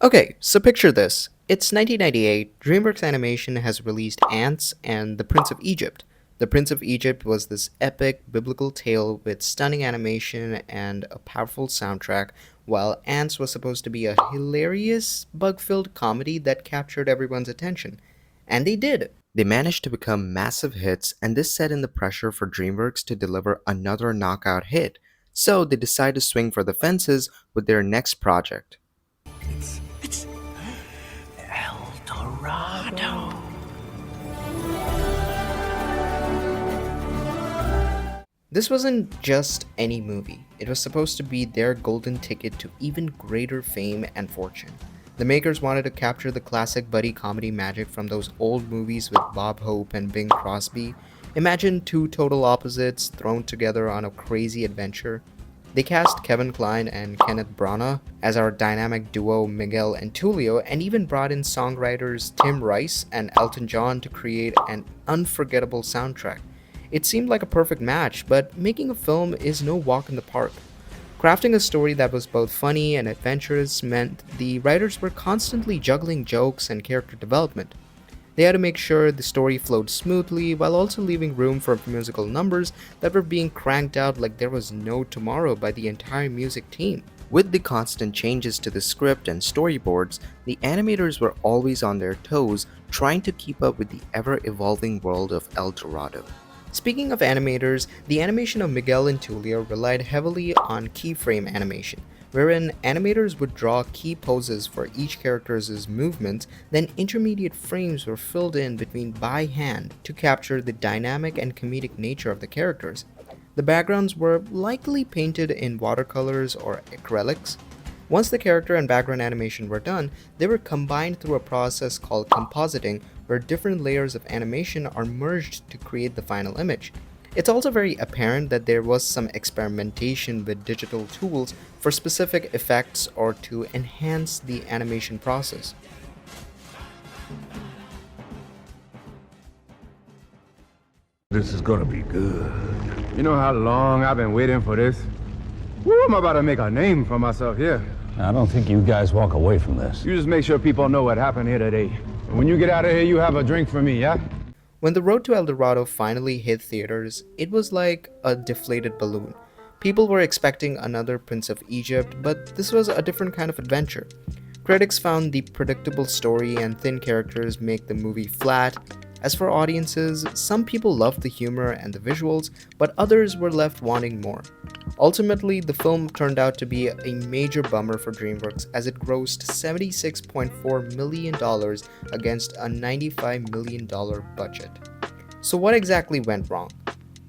Okay, so picture this. It's 1998, DreamWorks Animation has released Ants and The Prince of Egypt. The Prince of Egypt was this epic biblical tale with stunning animation and a powerful soundtrack, while Ants was supposed to be a hilarious, bug filled comedy that captured everyone's attention. And they did. They managed to become massive hits, and this set in the pressure for DreamWorks to deliver another knockout hit. So they decided to swing for the fences with their next project. It's El Dorado. This wasn't just any movie, it was supposed to be their golden ticket to even greater fame and fortune. The makers wanted to capture the classic buddy comedy magic from those old movies with Bob Hope and Bing Crosby. Imagine two total opposites thrown together on a crazy adventure. They cast Kevin Kline and Kenneth Branagh as our dynamic duo Miguel and Tulio, and even brought in songwriters Tim Rice and Elton John to create an unforgettable soundtrack. It seemed like a perfect match, but making a film is no walk in the park. Crafting a story that was both funny and adventurous meant the writers were constantly juggling jokes and character development. They had to make sure the story flowed smoothly while also leaving room for musical numbers that were being cranked out like there was no tomorrow by the entire music team. With the constant changes to the script and storyboards, the animators were always on their toes, trying to keep up with the ever evolving world of El Dorado. Speaking of animators, the animation of Miguel and Tulio relied heavily on keyframe animation, wherein animators would draw key poses for each character's movements, then intermediate frames were filled in between by hand to capture the dynamic and comedic nature of the characters. The backgrounds were likely painted in watercolors or acrylics. Once the character and background animation were done, they were combined through a process called compositing, where different layers of animation are merged to create the final image. It's also very apparent that there was some experimentation with digital tools for specific effects or to enhance the animation process. This is gonna be good. You know how long I've been waiting for this? Woo, I'm about to make a name for myself here. I don't think you guys walk away from this. You just make sure people know what happened here today. And when you get out of here, you have a drink for me, yeah? When The Road to El Dorado finally hit theaters, it was like a deflated balloon. People were expecting another Prince of Egypt, but this was a different kind of adventure. Critics found the predictable story and thin characters make the movie flat. As for audiences, some people loved the humor and the visuals, but others were left wanting more. Ultimately, the film turned out to be a major bummer for DreamWorks as it grossed $76.4 million against a $95 million budget. So what exactly went wrong?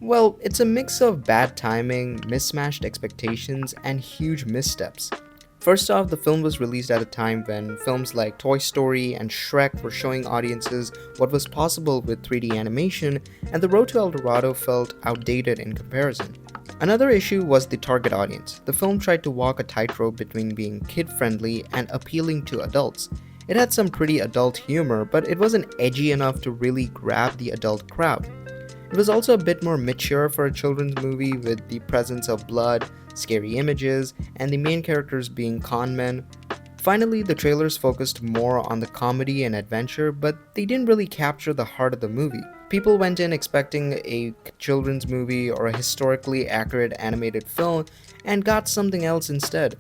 Well, it's a mix of bad timing, mismatched expectations, and huge missteps. First off, the film was released at a time when films like Toy Story and Shrek were showing audiences what was possible with 3D animation, and The Road to El Dorado felt outdated in comparison. Another issue was the target audience. The film tried to walk a tightrope between being kid-friendly and appealing to adults. It had some pretty adult humor, but it wasn't edgy enough to really grab the adult crowd. It was also a bit more mature for a children's movie with the presence of blood, scary images, and the main characters being con men. Finally, the trailers focused more on the comedy and adventure, but they didn't really capture the heart of the movie. People went in expecting a children's movie or a historically accurate animated film and got something else instead.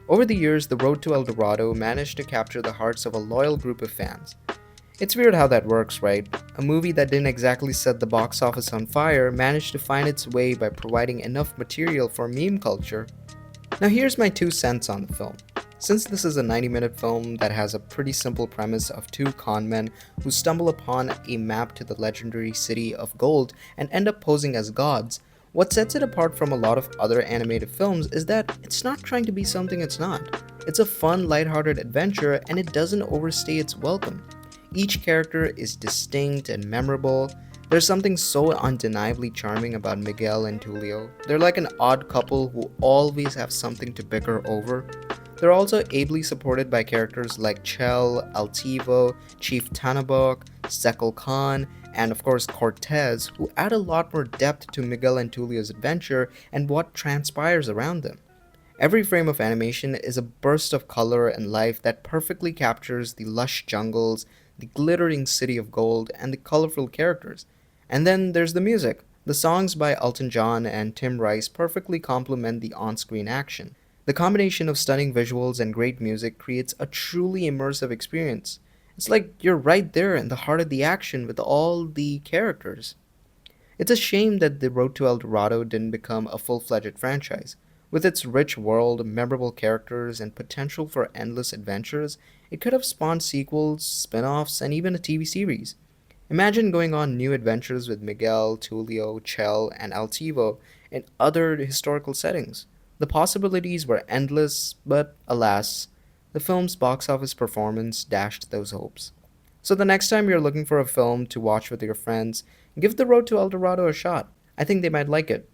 Over the years, The Road to El Dorado managed to capture the hearts of a loyal group of fans. It's weird how that works, right? A movie that didn't exactly set the box office on fire managed to find its way by providing enough material for meme culture. Now here's my 2 cents on the film. Since this is a 90-minute film that has a pretty simple premise of two con men who stumble upon a map to the legendary city of gold and end up posing as gods, what sets it apart from a lot of other animated films is that it's not trying to be something it's not. It's a fun, lighthearted adventure, and it doesn't overstay its welcome. Each character is distinct and memorable. There's something so undeniably charming about Miguel and Tulio. They're like an odd couple who always have something to bicker over. They're also ably supported by characters like Chell, Altivo, Chief Tanabok, Sekal Khan, and of course Cortez, who add a lot more depth to Miguel and Tulio's adventure and what transpires around them. Every frame of animation is a burst of color and life that perfectly captures the lush jungles, the glittering city of gold, and the colorful characters. And then there's the music. The songs by Elton John and Tim Rice perfectly complement the on screen action. The combination of stunning visuals and great music creates a truly immersive experience. It's like you're right there in the heart of the action with all the characters. It's a shame that The Road to El Dorado didn't become a full fledged franchise. With its rich world, memorable characters, and potential for endless adventures, it could have spawned sequels, spin offs, and even a TV series. Imagine going on new adventures with Miguel, Tulio, Chell, and Altivo in other historical settings. The possibilities were endless, but alas, the film's box office performance dashed those hopes. So the next time you're looking for a film to watch with your friends, give The Road to El Dorado a shot. I think they might like it.